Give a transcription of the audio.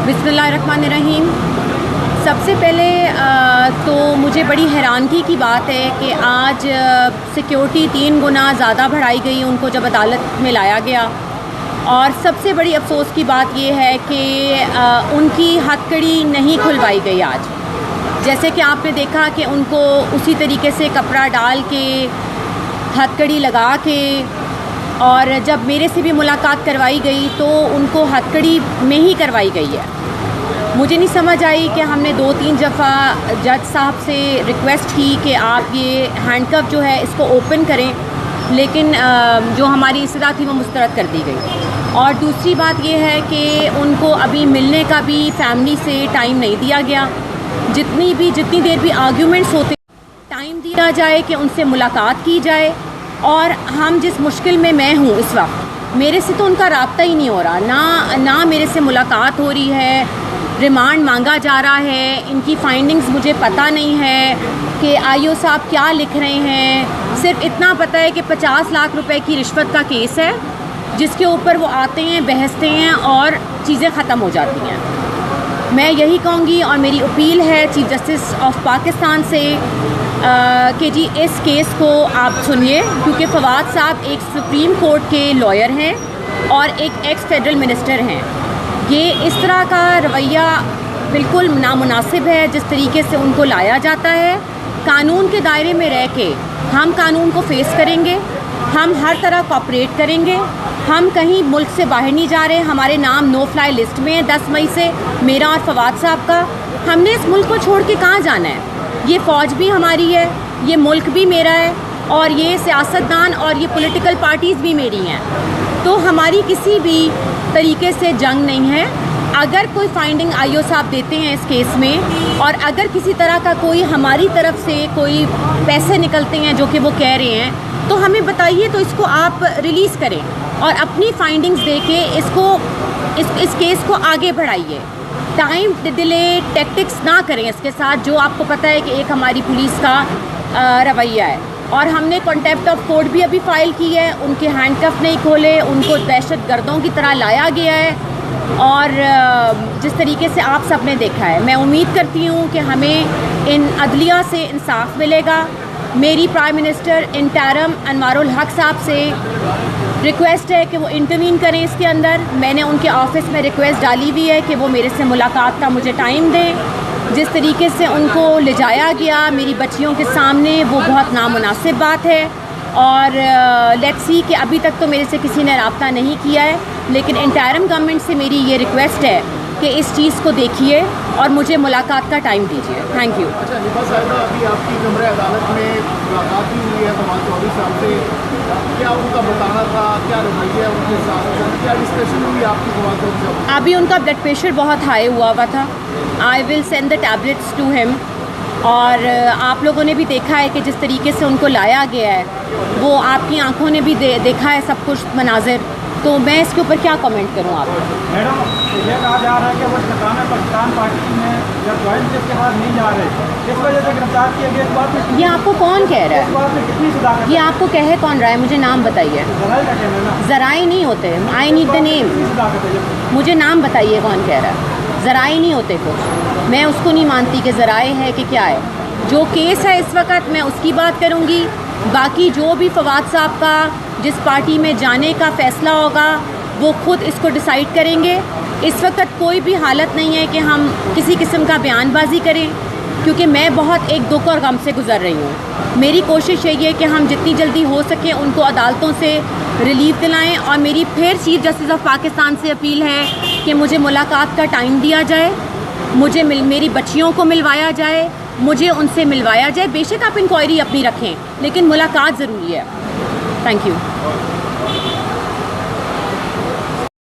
बिस्मिल्लाहिर्रहमानिर्रहीम। सबसे पहले तो मुझे बड़ी हैरानगी की बात है कि आज सिक्योरिटी 3 गुना ज़्यादा बढ़ाई गई उनको जब अदालत में लाया गया। और सबसे बड़ी अफसोस की बात यह है कि उनकी हथकड़ी नहीं खुलवाई गई आज। जैसे कि आपने देखा कि उनको उसी तरीके से कपड़ा डाल के हथकड़ी लगा के, और जब मेरे से भी मुलाकात करवाई गई तो उनको हथकड़ी में ही करवाई गई है। मुझे नहीं समझ आई कि हमने 2-3 दफ़ा जज साहब से रिक्वेस्ट की कि आप ये हैंडकफ जो है इसको ओपन करें, लेकिन जो हमारी इस्तदा थी वो मुस्तरद कर दी गई। और दूसरी बात ये है कि उनको अभी मिलने का भी फैमिली से टाइम नहीं दिया गया। जितनी देर भी आर्ग्यूमेंट्स होते टाइम दिया जाए कि उनसे मुलाकात की जाए। और हम जिस मुश्किल में मैं हूँ इस वक्त, मेरे से तो उनका राब्ता ही नहीं हो रहा, ना मेरे से मुलाकात हो रही है, रिमांड मांगा जा रहा है। इनकी फाइंडिंग्स मुझे पता नहीं है कि आईओ साहब क्या लिख रहे हैं। सिर्फ इतना पता है कि 50 लाख रुपए की रिश्वत का केस है जिसके ऊपर वो आते हैं, बहसते हैं और चीज़ें ख़त्म हो जाती हैं। मैं यही कहूँगी और मेरी अपील है चीफ जस्टिस ऑफ पाकिस्तान से कि जी इस केस को आप सुनिए, क्योंकि फवाद साहब एक सुप्रीम कोर्ट के लॉयर हैं और एक एक्स फेडरल मिनिस्टर हैं। ये इस तरह का रवैया बिल्कुल नामुनासिब है जिस तरीके से उनको लाया जाता है। कानून के दायरे में रह के हम कानून को फेस करेंगे, हम हर तरह कोऑपरेट करेंगे। हम कहीं मुल्क से बाहर नहीं जा रहे, हमारे नाम नो फ्लाई लिस्ट में है 10 मई से, मेरा और फवाद साहब का। हमने इस मुल्क को छोड़ के कहाँ जाना है? ये फ़ौज भी हमारी है, ये मुल्क भी मेरा है, और ये सियासतदान और ये पॉलिटिकल पार्टीज़ भी मेरी हैं। तो हमारी किसी भी तरीके से जंग नहीं है। अगर कोई फाइंडिंग आईओ साहब देते हैं इस केस में, और अगर किसी तरह का कोई हमारी तरफ से कोई पैसे निकलते हैं जो कि वो कह रहे हैं, तो हमें बताइए, तो इसको आप रिलीज़ करें और अपनी फाइंडिंग्स दे के इस केस को आगे बढ़ाइए। टाइम डिले टैक्टिक्स ना करें इसके साथ, जो आपको पता है कि एक हमारी पुलिस का रवैया है। और हमने कॉन्टेम्प्ट ऑफ कोर्ट भी अभी फ़ाइल की है। उनके हैंडकफ नहीं खोले, उनको दहशत गर्दों की तरह लाया गया है। और जिस तरीके से आप सब ने देखा है, मैं उम्मीद करती हूँ कि हमें इन अदलिया से इंसाफ मिलेगा। मेरी प्राइम मिनिस्टर इंटरिम अनवारुल हक साहब से रिक्वेस्ट है कि वो इंटरवीन करें इसके अंदर। मैंने उनके ऑफिस में रिक्वेस्ट डाली हुई है कि वो मेरे से मुलाकात का मुझे टाइम दें। जिस तरीके से उनको ले जाया गया मेरी बच्चियों के सामने, वो बहुत नामुनासिब बात है। और लेट्स सी कि अभी तक तो मेरे से किसी ने रब्ता नहीं किया है, लेकिन इंटरिम गवर्नमेंट से मेरी ये रिक्वेस्ट है कि इस चीज़ को देखिए और मुझे मुलाकात का टाइम दीजिए। Thank you. अच्छा निपा साहिबा, अभी आपकी कमरे अदालत में मुलाकात भी हुई है तमाम 24 साल से, क्या उनका बताना था, क्या रवैया उनके साथ, क्या डिस्कशन हुई आपकी तमाम से? अभी उनका ब्लड प्रेशर बहुत हाई हुआ था। I will send the tablets to him. और आप लोगों ने भी देखा है कि जिस तरीके से उनको लाया गया है, वो आपकी आंखों ने भी देखा है सब कुछ मनाजिर। तो मैं इसके ऊपर क्या कमेंट करूँ आप? मैडम, ये कहा जा रहा है कि वो पाकिस्तान पार्टी में या ज्वाइंट के बाद नहीं जा रहे, इस वजह से गिरफ्तार किया गया। इस बात में ये आपको कौन कह रहा इस बात में कितनी सदाकत? ये आपको कहे कौन रहा है? मुझे नाम बताइए। ज़राई नहीं होते, आई नीड द नेम। मुझे नाम बताइए कौन कह रहा है। ज़राई नहीं होते कुछ, मैं उसको नहीं मानती कि ज़राए है कि क्या है। जो केस है इस वक्त मैं उसकी बात करूँगी। बाकी जो भी फवाद साहब का जिस पार्टी में जाने का फ़ैसला होगा वो खुद इसको डिसाइड करेंगे। इस वक्त कोई भी हालत नहीं है कि हम किसी किस्म का बयानबाजी करें, क्योंकि मैं बहुत एक दुख और गम से गुज़र रही हूँ। मेरी कोशिश यही है कि हम जितनी जल्दी हो सके उनको अदालतों से रिलीफ दिलाएं। और मेरी फिर चीफ जस्टिस ऑफ पाकिस्तान से अपील है कि मुझे मुलाकात का टाइम दिया जाए, मुझे मेरी बच्चियों को मिलवाया जाए, मुझे उनसे मिलवाया जाए। बेशक आप इंक्वायरी अपनी रखें, लेकिन मुलाकात ज़रूरी है। Thank you.